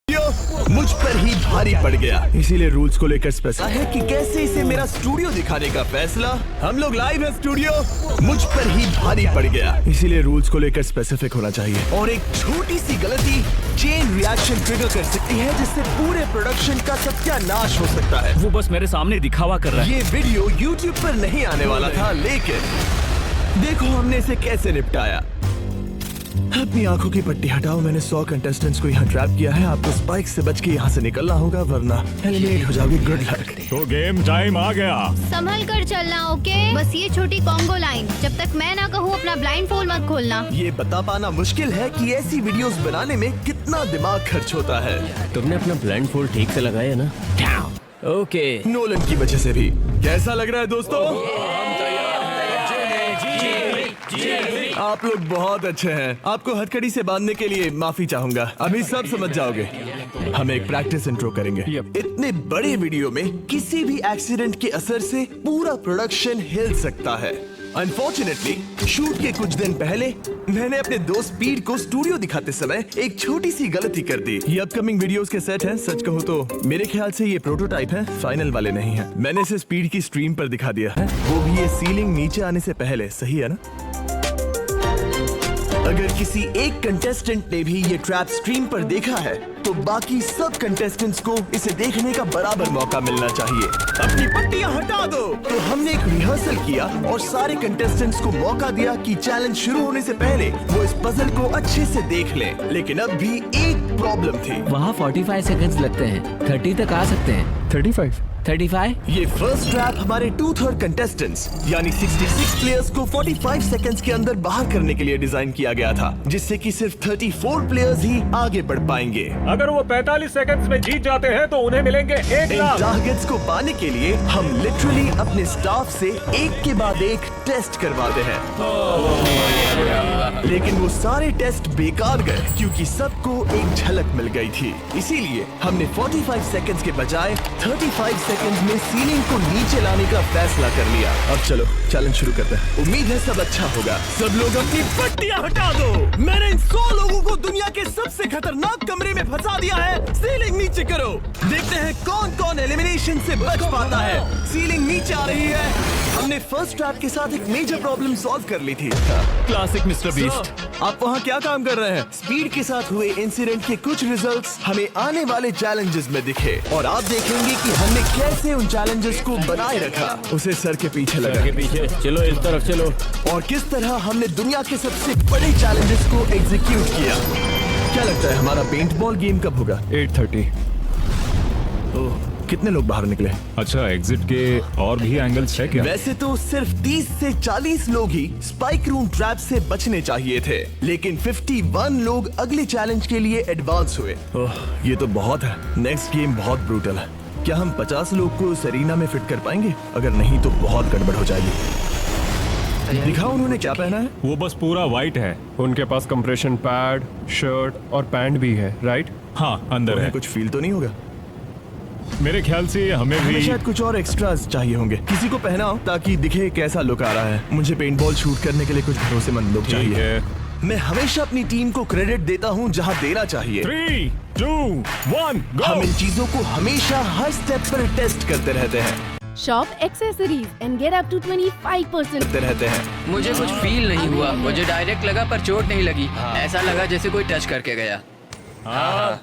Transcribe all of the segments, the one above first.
मुझ पर ही भारी पड़ गया, इसीलिए रूल्स को लेकर स्पेसिफिक है कि कैसे इसे मेरा स्टूडियो दिखाने का फैसला। हम लोग लाइव है स्टूडियो। मुझ पर ही भारी पड़ गया, इसीलिए रूल्स को लेकर स्पेसिफिक होना चाहिए। और एक छोटी सी गलती चेन रिएक्शन ट्रिगर कर सकती है, जिससे पूरे प्रोडक्शन का सत्यानाश हो सकता है। वो बस मेरे सामने दिखावा कर रहा है। ये वीडियो YouTube पर नहीं आने वाला था, लेकिन देखो हमने इसे कैसे निपटाया। अपनी आंखों की पट्टी हटाओ। मैंने 100 कंटेस्टेंट्स को यहाँ ट्रैप किया है। आपको स्पाइक से बच के यहाँ से निकलना होगा, वरना एलिमिनेट हो जाओगे। Good luck. तो गेम टाइम आ गया। संभल कर चलना, ओके? बस ये छोटी कॉन्गो लाइन, जब तक मैं ना कहूँ अपना ब्लाइंड फोल्ड मत खोलना। ये बता पाना मुश्किल है कि ऐसी वीडियोस बनाने में कितना दिमाग खर्च होता है। तुमने अपना ब्लाइंड फोल्ड ठीक से लगाया ना? ओके। नोलन की वजह से भी। कैसा लग रहा है दोस्तों? आप लोग बहुत अच्छे हैं। आपको हथकड़ी से बांधने के लिए माफी चाहूंगा। अभी सब समझ जाओगे। हम एक प्रैक्टिस इंट्रो करेंगे। इतने बड़े वीडियो में किसी भी एक्सीडेंट के असर से पूरा प्रोडक्शन हिल सकता है। अनफॉर्चुनेटली शूट के कुछ दिन पहले मैंने अपने दोस्त स्पीड को स्टूडियो दिखाते समय एक छोटी सी गलती कर दी। ये अपकमिंग वीडियोस के सेट हैं। सच कहूँ तो मेरे ख्याल से ये प्रोटोटाइप है, फाइनल वाले नहीं है। मैंने इसे स्पीड की स्ट्रीम पर दिखा दिया है, वो भी ये सीलिंग नीचे आने से पहले। सही है ना? अगर किसी एक कंटेस्टेंट ने भी ये ट्रैप स्ट्रीम पर देखा है, तो बाकी सब कंटेस्टेंट्स को इसे देखने का बराबर मौका मिलना चाहिए। अपनी पट्टियां हटा दो। तो हमने एक रिहर्सल किया और सारे कंटेस्टेंट्स को मौका दिया कि चैलेंज शुरू होने से पहले वो इस पजल को अच्छे से देख लें। लेकिन अब भी एक प्रॉब्लम थी। वहाँ 45 सेकंड्स लगते हैं। 30 तक आ सकते हैं। 35? ये फर्स्ट ट्रैप हमारे 2/3 कंटेस्टेंट्स यानी 66 प्लेयर्स को 45 सेकंड्स के अंदर बाहर करने के लिए डिजाइन किया गया था, जिससे कि सिर्फ 34 प्लेयर्स ही आगे बढ़ पाएंगे। अगर वो 45 सेकंड्स में जीत जाते हैं तो उन्हें मिलेंगे 1 इन लाख। टारगेट्स को पाने के लिए हम लिटरली अपने स्टाफ से एक के बाद एक टेस्ट करवाते हैं। लेकिन वो सारे टेस्ट बेकार गए, क्योंकि सबको एक झलक मिल गई थी। इसीलिए हमने 45 सेकंड्स के बजाय 35 सेकंड्स में सीलिंग को नीचे लाने का फैसला कर लिया। अब चलो चैलेंज शुरू करते हैं। उम्मीद है सब अच्छा होगा। सब लोग अपनी पट्टियां हटा दो। मैंने इन 100 लोगों को दुनिया के सबसे खतरनाक कमरे में फंसा दिया है। सीलिंग नीचे करो। देखते हैं कौन कौन एलिमिनेशन से बच पाता है। सीलिंग नीचे आ रही है। हमने फर्स्ट ट्रैप के साथ एक मेजर प्रॉब्लम सॉल्व कर ली थी। Classic mister beast. आप वहाँ क्या काम कर रहे हैं? स्पीड के साथ हुए इंसिडेंट के कुछ रिजल्ट्स हमें आने वाले चैलेंजेस में दिखे, और आप देखेंगे कि हमने कैसे उन चैलेंजेस को बनाए रखा। उसे सर के पीछे लगा के पीछे चलो, इस तरफ चलो। और किस तरह हमने दुनिया के सबसे बड़े चैलेंजेस को एग्जीक्यूट किया। क्या लगता है हमारा पेंटबॉल गेम कब होगा? 8:30। ओह, कितने लोग बाहर निकले? अच्छा, एग्जिट के और भी एंगल्स है क्या? वैसे तो सिर्फ 30 से 40 लोग ही स्पाइक रूम ट्रैप से बचने चाहिए थे, लेकिन 51 लोग अगले चैलेंज के लिए एडवांस हुए। ओह, ये तो बहुत है। नेक्स्ट गेम बहुत ब्रूटल है। क्या हम 50 लोग को सरीना में फिट कर पाएंगे? अगर नहीं तो बहुत गड़बड़ हो जाएगी। दिखाओ उन्होंने क्या पहना है। वो बस पूरा व्हाइट है। उनके पास कंप्रेशन पैड, शर्ट और पैंट भी है, राइट? हाँ, अंदर उन्हें है। कुछ फील तो नहीं होगा? मेरे ख्याल से हमें हमें भी शायद कुछ और एक्स्ट्रास चाहिए होंगे। किसी को पहनाओ ताकि दिखे कैसा लुक आ रहा है। मुझे पेंटबॉल शूट करने के लिए कुछ भरोसेमंद लोग ठीक चाहिए। है। मैं हमेशा अपनी टीम को क्रेडिट देता हूँ जहाँ देना चाहिए। 3, 2, 1, हम गो। इन चीजों को हमेशा हर स्टेप पर टेस्ट करते रहते हैं। Shop accessories and get up to 25%. करते रहते हैं। मुझे कुछ फील नहीं हुआ। मुझे डायरेक्ट लगा पर चोट नहीं लगी। ऐसा लगा जैसे कोई टच करके गया।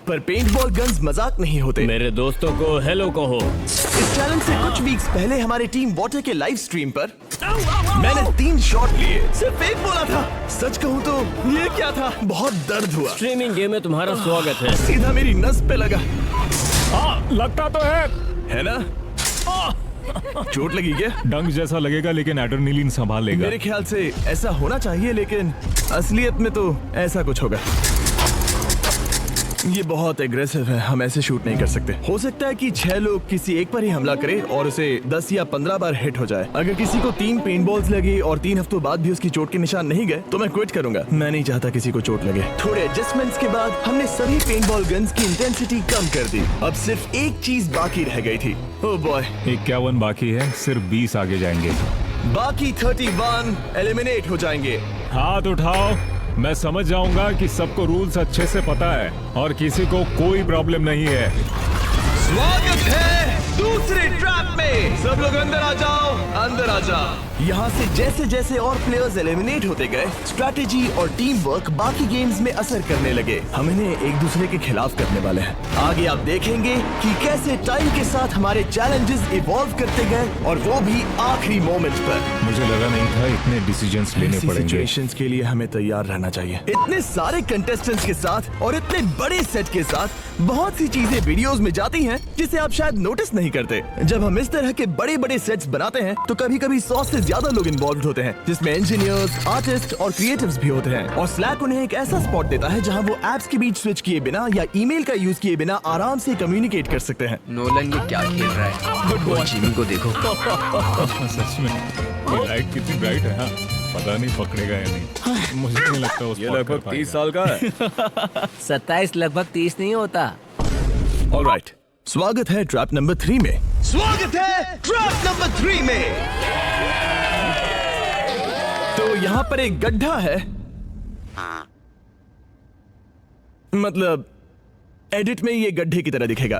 पर पेंटबॉल गन्स मजाक नहीं होते। मेरे दोस्तों को हेलो कहो। इस चैलेंज से कुछ वीक्स पहले हमारी टीम वाटर के लाइव स्ट्रीम पर मैंने 3 शॉट लिए, सिर्फ एक बोला था। सच कहूँ तो ये क्या था, बहुत दर्द हुआ। स्ट्रीमिंग गेम में तुम्हारा स्वागत है। सीधा मेरी नस पे लगा। हाँ, लगता तो है ना? चोट लगी क्या? डंक जैसा लगेगा, लेकिन एड्रेनलिन संभाल लेगा। मेरे ख्याल से ऐसा होना चाहिए, लेकिन असलियत में तो ऐसा कुछ होगा। ये बहुत एग्रेसिव है। हम ऐसे शूट नहीं कर सकते। हो सकता है कि 6 लोग किसी एक पर ही हमला करें और उसे 10 या 15 बार हिट हो जाए। अगर किसी को 3 पेंटबॉल्स लगे और 3 हफ्तों बाद भी उसकी चोट के निशान नहीं गए, तो मैं क्विट करूंगा। मैं नहीं चाहता किसी को चोट लगे। थोड़े एडजस्टमेंट्स के बाद हमने सभी पेंटबॉल गन्स की इंटेंसिटी कम कर दी। अब सिर्फ एक चीज बाकी रह गई थी। ओह बॉय, 51 बाकी है। सिर्फ 20 आगे जाएंगे। बाकी 31 एलिमिनेट हो जाएंगे। हाथ उठाओ। मैं समझ जाऊंगा कि सबको रूल्स अच्छे से पता है और किसी को कोई प्रॉब्लम नहीं है। स्वागत है दूसरे ट्रैप में। सब लोग अंदर आ जाओ, अंदर आ जाओ। यहाँ से जैसे जैसे और प्लेयर्स एलिमिनेट होते गए, स्ट्रैटेजी और टीम वर्क बाकी गेम्स में असर करने लगे। हम इन्हें एक दूसरे के खिलाफ करने वाले हैं। आगे आप देखेंगे कि कैसे टाइम के साथ हमारे चैलेंजेस इवॉल्व करते गए, और वो भी आखिरी मोमेंट पर। मुझे लगा नहीं था इतने डिसीजंस लेने ऐसी पड़ेंगे। सिचुएशंस के लिए हमें तैयार रहना चाहिए। इतने सारे कंटेस्टेंट्स के साथ और इतने बड़े सेट के साथ बहुत सी चीजें वीडियोस में जाती हैं जिसे आप शायद नोटिस नहीं करते। जब हम इस तरह के बड़े बड़े सेट्स बनाते हैं तो कभी कभी 100 से ज्यादा लोग इन्वॉल्व होते हैं, जिसमें इंजीनियर्स, आर्टिस्ट और क्रिएटिव्स भी होते हैं। और स्लैक उन्हें एक ऐसा स्पॉट देता है जहां वो एप्स के बीच स्विच किए बिना या ईमेल का यूज किए बिना आराम से कम्युनिकेट कर सकते हैं। नोलन ये क्या खेल रहा है? वो जिमी को देखो। सच में ये लाइट कितनी ब्राइट है। हाँ, पता नहीं पकड़ेगा या नहीं। मुझे नहीं लगता वो ये लगभग 30 साल का है। 27 लगभग 30 नहीं होता। ऑलराइट, स्वागत है ट्रैप नंबर 3 में। स्वागत है ट्रैप नंबर 3 में। तो यहाँ पर एक गड्ढा है, मतलब एडिट में ये गड्ढे की तरह दिखेगा,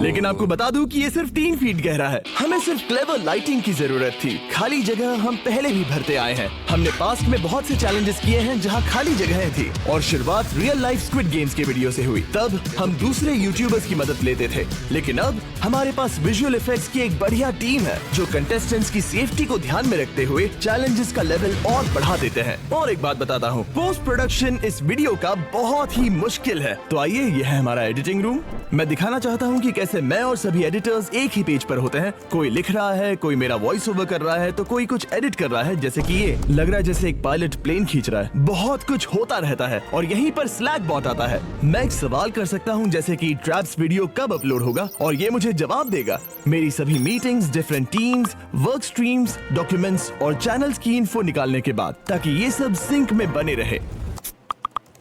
लेकिन आपको बता दूं कि ये सिर्फ 3 फीट गहरा है। हमें सिर्फ क्लेवर लाइटिंग की जरूरत थी। खाली जगह हम पहले भी भरते आए हैं। हमने पास्ट में बहुत से चैलेंजेस किए हैं जहां खाली जगहें थी, और शुरुआत रियल लाइफ स्क्विड गेम्स के वीडियो से हुई। तब हम दूसरे यूट्यूबर्स की मदद लेते थे, लेकिन अब हमारे पास विजुअल इफेक्ट्स की एक बढ़िया टीम है जो कंटेस्टेंट्स की सेफ्टी को ध्यान में रखते हुए चैलेंजेस का लेवल और बढ़ा देते हैं। और एक बात बताता हूँ, पोस्ट प्रोडक्शन इस वीडियो का बहुत ही मुश्किल है। तो आइए, यह है हमारा एडिटिंग रूम। मैं दिखाना चाहता हूँ कि कैसे मैं और सभी एडिटर्स एक ही पेज पर होते हैं। कोई लिख रहा है, कोई मेरा वॉइस ओवर कर रहा है, तो कोई कुछ एडिट कर रहा है, जैसे कि ये लग रहा है जैसे एक पायलट प्लेन खींच रहा है। बहुत कुछ होता रहता है और यहीं पर स्लैक बॉट आता है। मैं एक सवाल कर सकता हूँ, जैसे कि ट्रैप्स वीडियो कब अपलोड होगा, और ये मुझे जवाब देगा। मेरी सभी meetings, different teams, work streams, documents और चैनल्स की इन्फो निकालने के बाद, ताकि ये सब सिंक में बने रहे।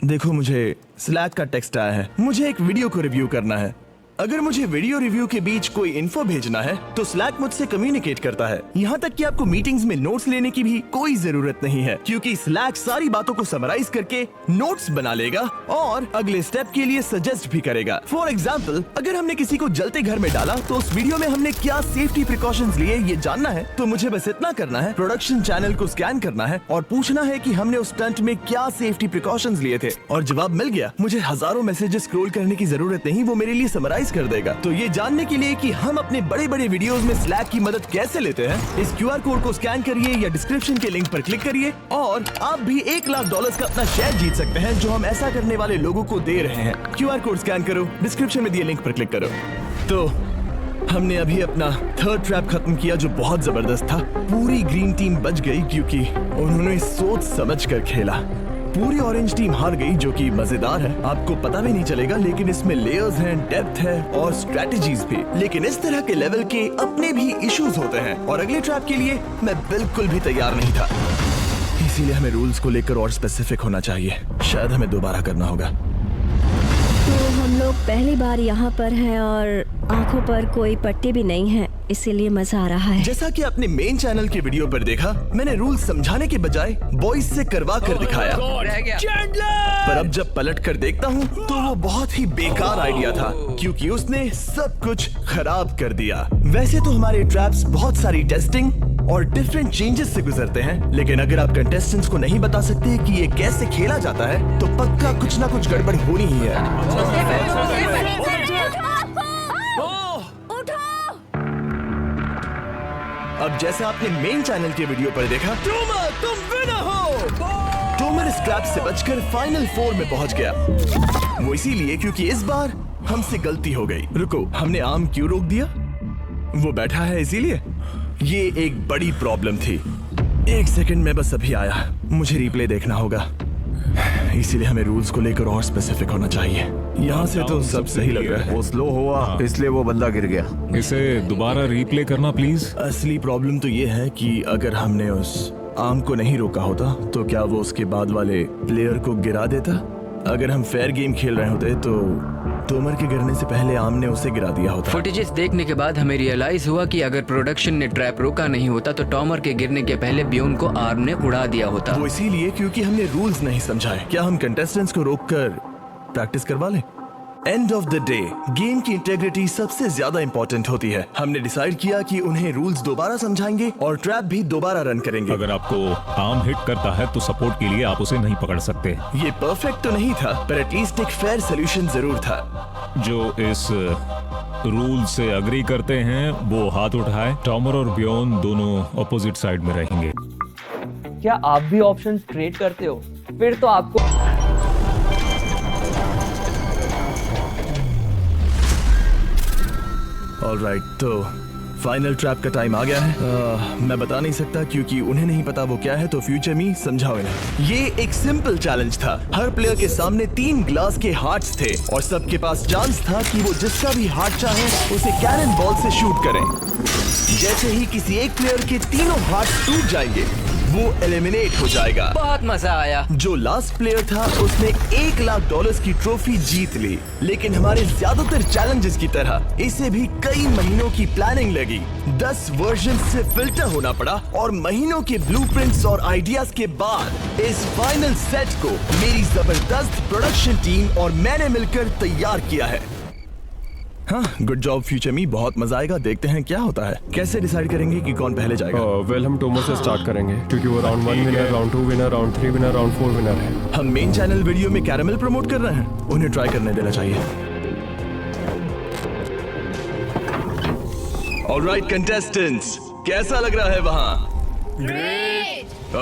देखो, मुझे स्लैक का टेक्स्ट आया है। मुझे एक वीडियो को रिव्यू करना है। अगर मुझे वीडियो रिव्यू के बीच कोई इन्फो भेजना है तो स्लैक मुझसे कम्युनिकेट करता है। यहाँ तक कि आपको मीटिंग्स में नोट्स लेने की भी कोई जरूरत नहीं है, क्योंकि स्लैक सारी बातों को समराइज करके नोट्स बना लेगा और अगले स्टेप के लिए सजेस्ट भी करेगा। फॉर एग्जाम्पल, अगर हमने किसी को जलते घर में डाला तो उस वीडियो में हमने क्या सेफ्टी प्रिकॉशंस लिए ये जानना है, तो मुझे बस इतना करना है, प्रोडक्शन चैनल को स्कैन करना है और पूछना है कि हमने उस स्टंट में क्या सेफ्टी प्रिकॉशंस लिए थे, और जवाब मिल गया। मुझे हजारों मैसेजेस स्क्रॉल करने की जरूरत नहीं, वो मेरे लिए समराइज कर देगा। तो ये जानने के लिए कि हम अपने बड़े बड़े वीडियोस में स्लैक की मदद कैसे लेते हैं, इस क्यूआर कोड को स्कैन करिए या डिस्क्रिप्शन के लिंक पर क्लिक करिए, और आप भी $1 लाख का अपना शेयर जीत सकते हैं, जो हम ऐसा करने वाले लोगों को दे रहे हैं। क्यूआर कोड स्कैन करो, डिस्क्रिप्शन में दिए लिंक पर क्लिक करो। तो हमने अभी अपना 3rd ट्रैप खत्म किया, जो बहुत जबरदस्त था। पूरी ग्रीन टीम बच गई क्योंकि उन्होंने सोच समझ कर खेला। पूरी ऑरेंज टीम हार गई, जो कि मजेदार है। आपको पता भी नहीं चलेगा, लेकिन इसमें लेयर्स हैं, डेप्थ है और स्ट्रेटजीज भी। लेकिन इस तरह के लेवल के अपने भी इश्यूज होते हैं, और अगले ट्रैप के लिए मैं बिल्कुल भी तैयार नहीं था। इसीलिए हमें रूल्स को लेकर और स्पेसिफिक होना चाहिए। शायद हमें दोबारा करना होगा। तो हम लोग पहली बार यहाँ पर हैं और आंखों पर कोई पट्टी भी नहीं है, इसीलिए मजा आ रहा है। जैसा कि आपने मेन चैनल के वीडियो पर देखा, मैंने रूल समझाने के बजाय वॉइस से करवा कर दिखाया। रह गया। पर अब जब पलट कर देखता हूँ तो वो बहुत ही बेकार आइडिया था, क्योंकि उसने सब कुछ खराब कर दिया। वैसे तो हमारे ट्रैप्स बहुत सारी टेस्टिंग और डिफरेंट चेंजेस से गुजरते हैं, लेकिन अगर आप कंटेस्टेंट्स को नहीं बता सकते कि ये कैसे खेला जाता है, तो पक्का कुछ ना कुछ गड़बड़ होनी ही है। अब जैसा आपने मेन चैनल के वीडियो पर देखा, तुम विनर हो। टोमर इस ट्रैप से बचकर फाइनल 4 में पहुंच गया। वो इसीलिए क्योंकि इस बार हमसे गलती हो गई। रुको, हमने आम क्यों रोक दिया? वो बैठा है इसीलिए। ये एक बड़ी प्रॉब्लम थी। 1 सेकंड में बस अभी आया। मुझे रिप्ले देखना होगा, इसीलिए हमें रूल्स को लेकर और स्पेसिफिक होना चाहिए। यहाँ से तो सब सही लग रहा है। वो स्लो हुआ, इसलिए वो बंदा गिर गया। इसे दोबारा रीप्ले करना प्लीज। असली प्रॉब्लम तो ये है कि अगर हमने उस आम को नहीं रोका होता तो क्या वो उसके बाद वाले प्लेयर को गिरा देता? अगर हम फेयर गेम खेल रहे होते तो तोमर के गिरने से पहले आम ने उसे गिरा दिया होता। फुटेजेस देखने के बाद हमें रियलाइज हुआ कि अगर प्रोडक्शन ने ट्रैप रोका नहीं होता तो टॉमर के गिरने के पहले ब्योन को आर्म ने उड़ा दिया होता। वो इसीलिए क्योंकि हमने रूल्स नहीं समझाए। क्या हम कंटेस्टेंट्स को रोककर प्रैक्टिस करवा लें? End of the day game की इंटेग्रिटी सबसे ज्यादा इंपॉर्टेंट होती है। हमने डिसाइड किया कि उन्हें रूल्स दोबारा समझाएंगे और ट्रैप भी दोबारा रन करेंगे। अगर आपको आर्म हिट करता है तो सपोर्ट के लिए आप उसे नहीं पकड़ सकते। ये परफेक्ट तो नहीं था, पर एटलीस्ट एक फेयर सोल्यूशन जरूर था। जो इस रूल से अग्री करते हैं वो हाथ उठाए। टॉमर और ब्योन दोनों अपोजिट साइड में रहेंगे। क्या आप भी ऑप्शन ट्रेड करते हो? फिर तो आपको ऑलराइट, तो फाइनल ट्रैप का टाइम आ गया है। मैं बता नहीं सकता क्योंकि उन्हें नहीं पता वो क्या है, तो फ्यूचर मी समझाओ इन्हें। ये एक सिंपल चैलेंज था। हर प्लेयर के सामने 3 ग्लास के हार्ट्स थे और सबके पास चांस था कि वो जिसका भी हार्ट चाहे उसे कैनन बॉल से शूट करें। जैसे ही किसी एक प्लेयर के तीनों हार्ट टूट जाएंगे वो एलिमिनेट हो जाएगा। बहुत मजा आया। जो लास्ट प्लेयर था उसने $1 लाख की ट्रॉफी जीत ली। लेकिन हमारे ज्यादातर चैलेंजेस की तरह इसे भी कई महीनों की प्लानिंग लगी। 10 वर्जन से फिल्टर होना पड़ा और महीनों के ब्लूप्रिंट्स और आइडियाज के बाद इस फाइनल सेट को मेरी जबरदस्त प्रोडक्शन टीम और मैंने मिलकर तैयार किया है। हाँ, गुड जॉब फ्यूचर मी, बहुत मजा आएगा। देखते हैं क्या होता है। कैसे डिसाइड करेंगे कि कौन पहले जाएगा? वेल हम टोमर से स्टार्ट करेंगे क्योंकि वो round 1 winner, round 2 winner, round 3 winner, round 4 winner है। हम मेन चैनल वीडियो में कैरामल प्रमोट कर रहे हैं, उन्हें ट्राई करने देना चाहिए। ऑलराइट कंटेस्टेंट्स, कैसा लग रहा है वहाँ?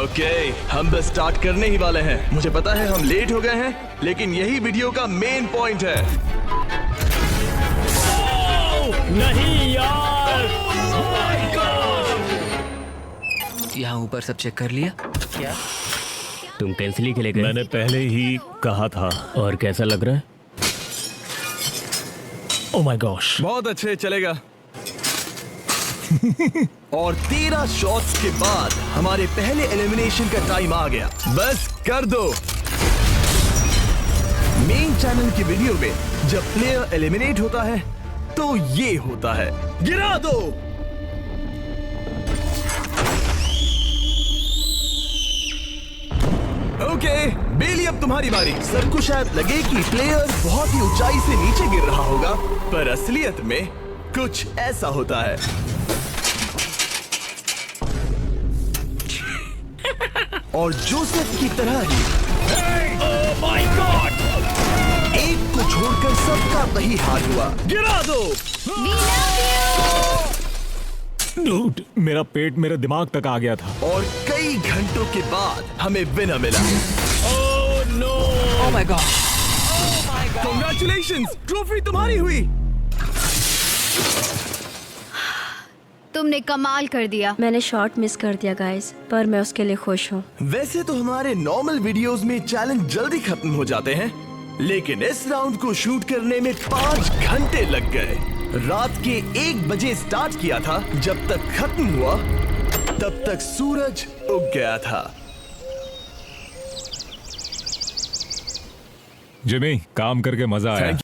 ओके, हम बस स्टार्ट करने ही वाले हैं। मुझे पता है हम लेट हो गए हैं, लेकिन यही वीडियो का मेन पॉइंट है। नहीं यार। यहाँ ऊपर सब चेक कर लिया क्या? तुम कैंसिल ही खेले गए? मैंने पहले ही कहा था। और कैसा लग रहा है? ओह माय गॉश, बहुत अच्छे, चलेगा। और 13 शॉट्स के बाद हमारे पहले एलिमिनेशन का टाइम आ गया। बस कर दो। मेन चैनल की वीडियो में जब प्लेयर एलिमिनेट होता है तो ये होता है, गिरा दो। ओके बेली, अब तुम्हारी बारी। सबको शायद लगे कि प्लेयर बहुत ही ऊंचाई से नीचे गिर रहा होगा, पर असलियत में कुछ ऐसा होता है। और जोसेफ की तरह ही एक को छोड़कर सबका वही हाल हुआ। गिरा दो। डूड, मेरा पेट मेरे दिमाग तक आ गया था। और कई घंटों के बाद हमें विनर मिला। Oh my God, congratulations, trophy तुम्हारी हुई। तुमने कमाल कर दिया। मैंने शॉट मिस कर दिया गाइस, पर मैं उसके लिए खुश हूँ। वैसे तो हमारे नॉर्मल वीडियोस में चैलेंज जल्दी खत्म हो जाते हैं, लेकिन इस राउंड को शूट करने में 5 घंटे लग गए। रात के 1 बजे स्टार्ट किया था, जब तक खत्म हुआ तब तक सूरज उग गया था। जिमी, काम करके मजा आया।